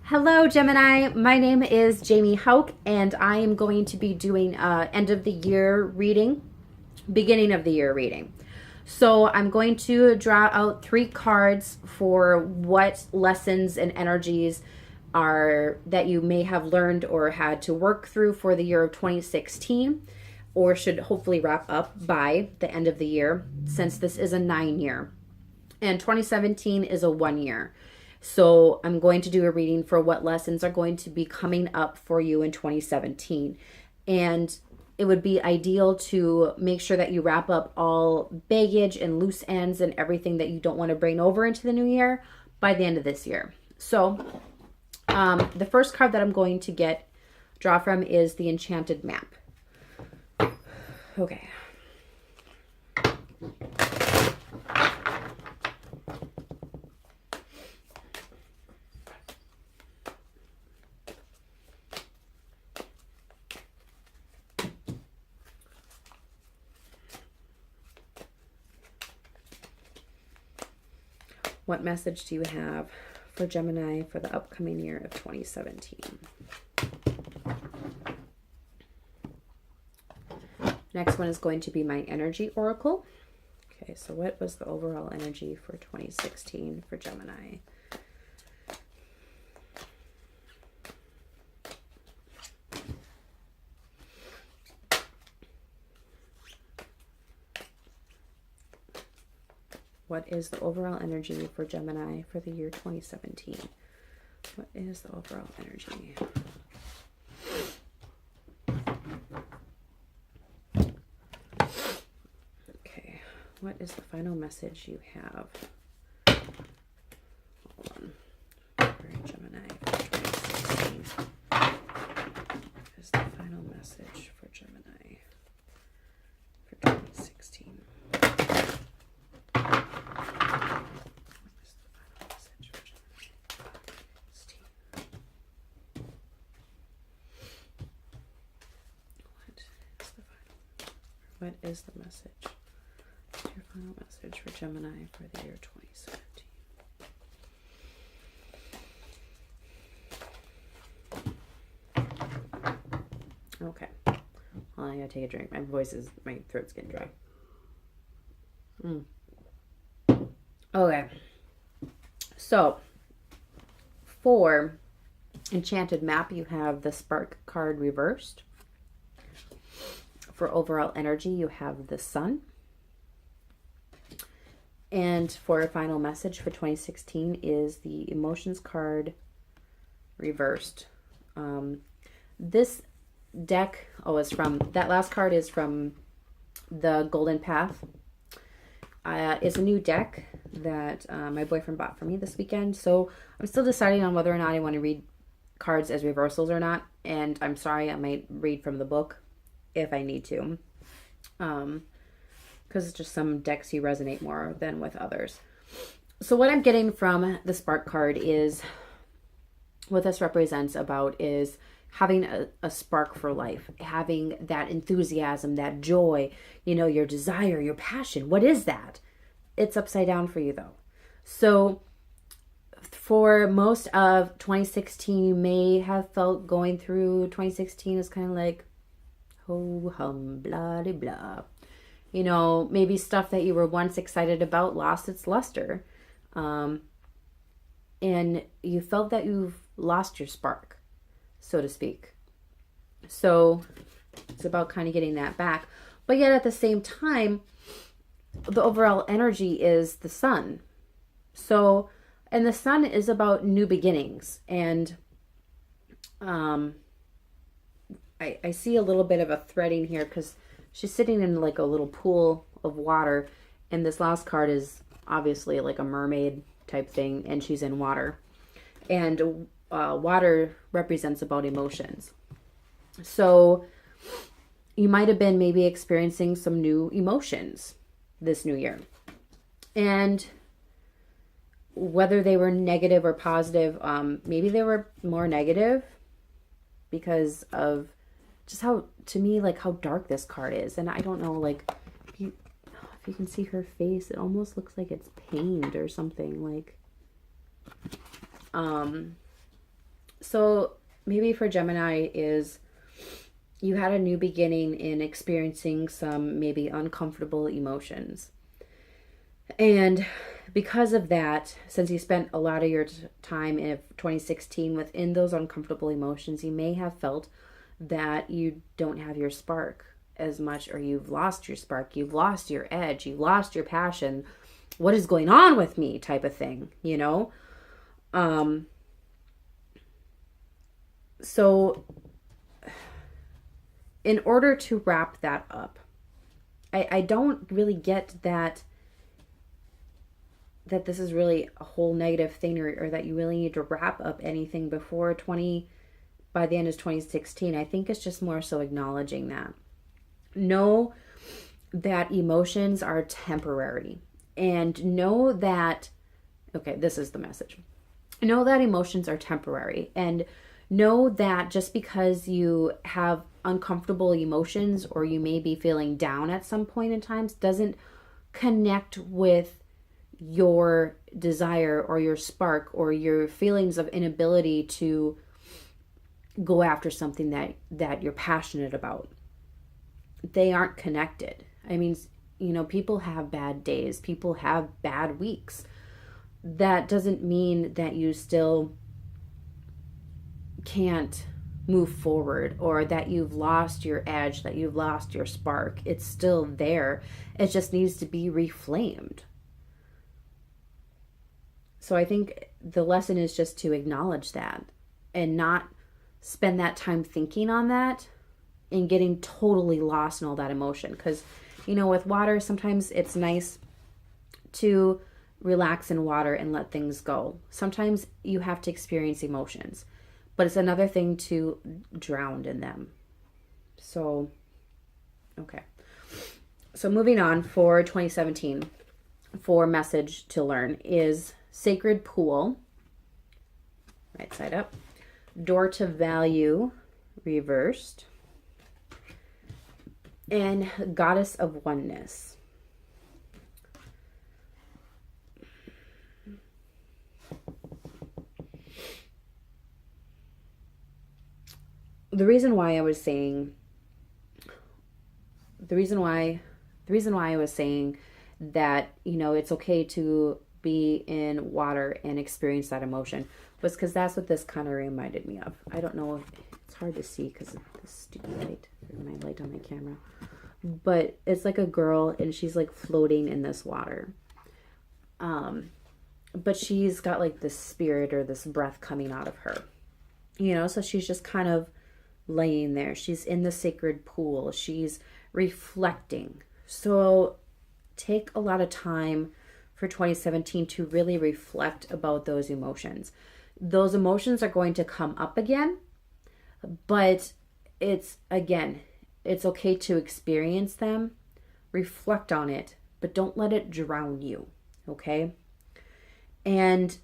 Hello, Gemini. My name is Jamie Hauk, and I am going to be doing end of the year reading, beginning of the year reading. So I'm going to draw out 3 cards for what lessons and energies are that you may have learned or had to work through for the year of 2016, or should hopefully wrap up by the end of the year, since this is a 9-year and 2017 is a 1-year. So I'm going to do a reading for what lessons are going to be coming up for you in 2017. And it would be ideal to make sure that you wrap up all baggage and loose ends and everything that you don't want to bring over into the new year by the end of this year. So the first card that I'm going to draw from is the Enchanted Map. Okay. What message do you have for Gemini for the upcoming year of 2017? Next one is going to be my energy oracle. Okay, so what was the overall energy for 2016 for Gemini? What is the overall energy for Gemini for the year 2017? What is the overall energy? Okay, what is the final message you have? Hold on. For Gemini for 2016. What is the final message for Gemini for 2016? What is the message? What's your final message for Gemini for the year 2017? Okay. Well, I gotta take a drink. My throat's getting dry. Okay. So, for Enchanted Map, you have the Spark card reversed. For overall energy, you have the Sun. And for a final message for 2016 is the Emotions card reversed. This deck, that last card is from the Golden Path. It's a new deck that my boyfriend bought for me this weekend. So I'm still deciding on whether or not I want to read cards as reversals or not. And I'm sorry, I might read from the book if I need to, because just some decks you resonate more than with others. So what I'm getting from the Spark card is what this represents about is having a spark for life, having that enthusiasm, that joy, your desire, your passion. What is that? It's upside down for you though. So for most of 2016, you may have felt going through 2016 is kind of like, ho hum, blah de blah. Maybe stuff that you were once excited about lost its luster. And you felt that you've lost your spark, so to speak. So it's about kind of getting that back. But yet at the same time, the overall energy is the Sun. So, and the Sun is about new beginnings. And I see a little bit of a threading here because she's sitting in like a little pool of water, and this last card is obviously like a mermaid type thing, and she's in water. And water represents about emotions. So you might have been maybe experiencing some new emotions this new year. And whether they were negative or positive, maybe they were more negative because of just how, to me, like how dark this card is. And I don't know, like, if you can see her face, it almost looks like it's pained or something. Like, So maybe for Gemini is you had a new beginning in experiencing some maybe uncomfortable emotions. And because of that, since you spent a lot of your time in 2016 within those uncomfortable emotions, you may have felt that you don't have your spark as much, or you've lost your spark, you've lost your edge, you've lost your passion. What is going on with me type of thing, you know? So in order to wrap that up, I don't really get that this is really a whole negative thing, or that you really need to wrap up anything before by the end of 2016. I think it's just more so acknowledging that. Know that emotions are temporary, and know that, okay, this is the message. Know that emotions are temporary, and know that just because you have uncomfortable emotions, or you may be feeling down at some point in times, doesn't connect with your desire or your spark or your feelings of inability to go after something that you're passionate about. They aren't connected. I mean, you know, people have bad days, people have bad weeks. That doesn't mean that you still can't move forward, or that you've lost your edge, that you've lost your spark. It's still there. It just needs to be reflamed. So I think the lesson is just to acknowledge that and not spend that time thinking on that and getting totally lost in all that emotion. Because, you know, with water, sometimes it's nice to relax in water and let things go. Sometimes you have to experience emotions, but it's another thing to drown in them. So, okay. So moving on for 2017, for message to learn is Sacred Pool, right side up, Door to Value, reversed, and Goddess of Oneness. The reason why I was saying that, you know, it's okay to be in water and experience that emotion was because that's what this kind of reminded me of. I don't know, it's hard to see because of the stupid light, or my light on my camera, but it's like a girl and she's like floating in this water, but she's got like this spirit or this breath coming out of her, you know, so she's just kind of laying there. She's in the sacred pool, she's reflecting. So take a lot of time for 2017 to really reflect about those emotions. Those emotions are going to come up again, but it's okay to experience them, reflect on it, but don't let it drown you, okay? And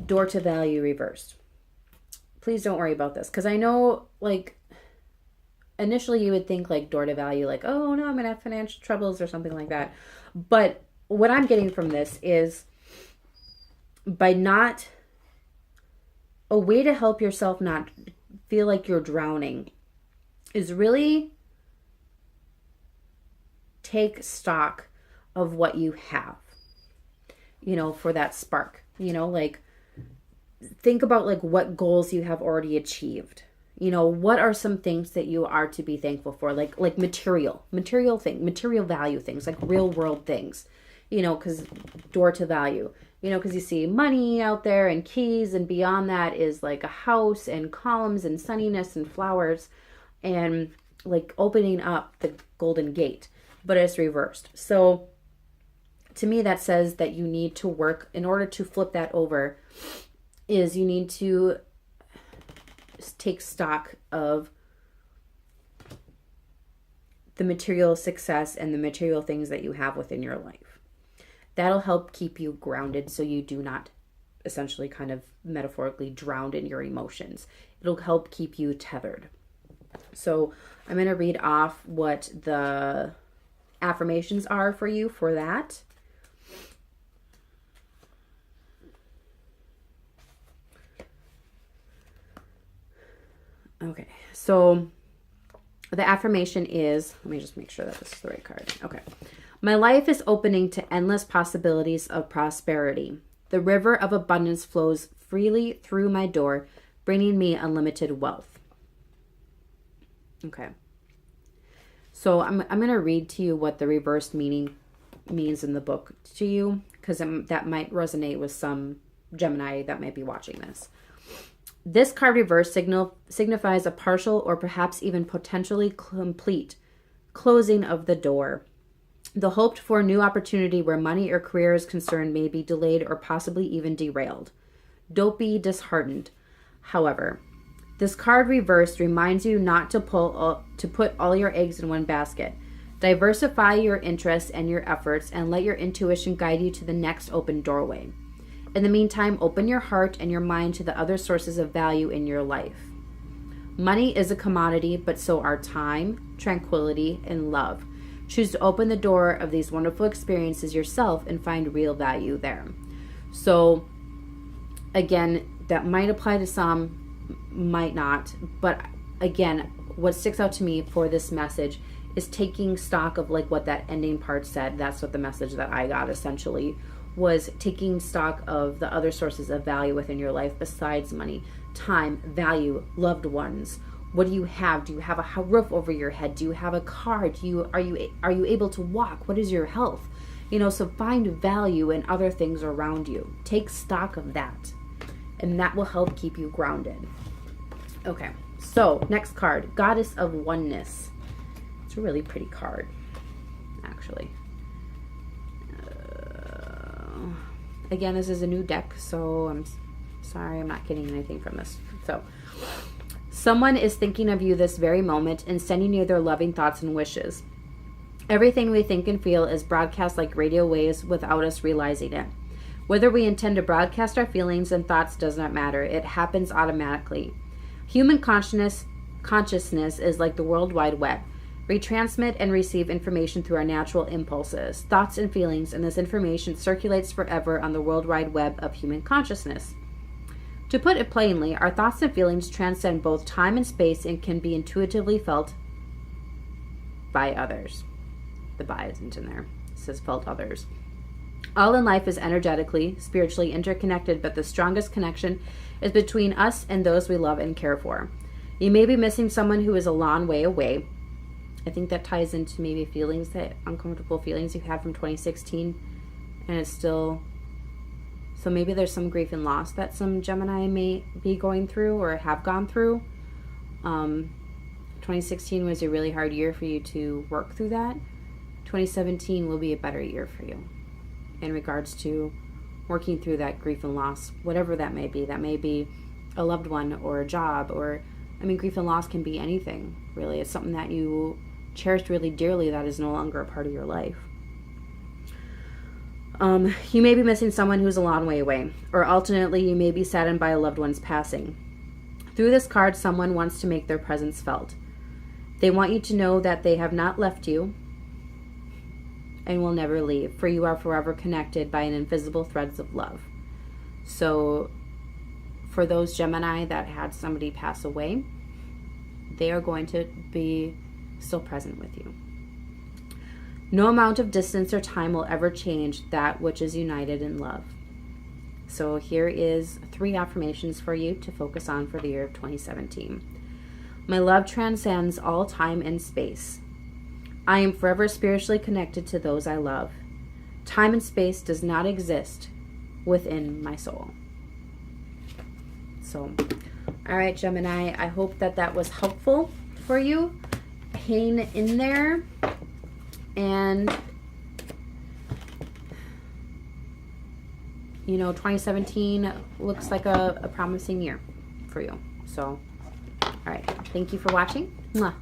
Door to Value reversed. Please don't worry about this, because I know, like, initially you would think like door to value, like, oh no, I'm gonna have financial troubles or something like that. But what I'm getting from this is, by not, a way to help yourself not feel like you're drowning is really take stock of what you have, you know, for that spark, you know, like think about like what goals you have already achieved. You know, what are some things that you are to be thankful for? Like material value things, like real world things, you know, because door to value, you know, because you see money out there and keys, and beyond that is like a house and columns and sunniness and flowers and like opening up the golden gate, but it's reversed. So to me, that says that you need to work in order to flip that over, is you need to take stock of the material success and the material things that you have within your life. That'll help keep you grounded so you do not essentially kind of metaphorically drown in your emotions. It'll help keep you tethered. So I'm going to read off what the affirmations are for you for that. So the affirmation is, let me just make sure that this is the right card. Okay. My life is opening to endless possibilities of prosperity. The river of abundance flows freely through my door, bringing me unlimited wealth. Okay. So I'm going to read to you what the reversed meaning means in the book to you, because that might resonate with some Gemini that might be watching this. This card reverse signifies a partial or perhaps even potentially complete closing of the door. The hoped for new opportunity where money or career is concerned may be delayed or possibly even derailed. Don't be disheartened. However, this card reversed reminds you not to put all your eggs in one basket. Diversify your interests and your efforts and let your intuition guide you to the next open doorway. In the meantime, open your heart and your mind to the other sources of value in your life. Money is a commodity, but so are time, tranquility, and love. Choose to open the door of these wonderful experiences yourself and find real value there. So, again, that might apply to some, might not. But again, what sticks out to me for this message is taking stock of like what that ending part said. That's what the message that I got essentially was, taking stock of the other sources of value within your life besides money, time, value, loved ones. What do you have? Do you have a roof over your head? Do you have a car? Are you able to walk? What is your health? So find value in other things around you. Take stock of that, and that will help keep you grounded. Okay, so next card, Goddess of Oneness. It's a really pretty card, actually. Again, this is a new deck, so I'm sorry I'm not getting anything from this. So, someone is thinking of you this very moment and sending you their loving thoughts and wishes. Everything we think and feel is broadcast like radio waves without us realizing it. Whether we intend to broadcast our feelings and thoughts does not matter. It happens automatically. Human consciousness is like the World Wide Web. We transmit and receive information through our natural impulses, thoughts, and feelings, and this information circulates forever on the World Wide Web of human consciousness. To put it plainly, our thoughts and feelings transcend both time and space and can be intuitively felt by others. The by isn't in there. It says felt others. All in life is energetically, spiritually interconnected, but the strongest connection is between us and those we love and care for. You may be missing someone who is a long way away. I think that ties into maybe feelings, that uncomfortable feelings you had from 2016, and it's still, so maybe there's some grief and loss that some Gemini may be going through or have gone through. 2016 was a really hard year for you to work through that. 2017 will be a better year for you in regards to working through that grief and loss, whatever that may be. That may be a loved one or a job, or, grief and loss can be anything, really. It's something that you cherished really dearly that is no longer a part of your life. You may be missing someone who's a long way away, or alternately, you may be saddened by a loved one's passing. Through this card, someone wants to make their presence felt. They want you to know that they have not left you and will never leave, for you are forever connected by an invisible threads of love. So, for those Gemini that had somebody pass away, they are going to be still present with you. No amount of distance or time will ever change that which is united in love. So here is 3 affirmations for you to focus on for the year of 2017. My love transcends all time and space. I am forever spiritually connected to those I love. Time and space does not exist within my soul. So, all right, Gemini, I hope that was helpful for you. Hang in there, and 2017 looks like a promising year for you. So, all right, thank you for watching. Mwah.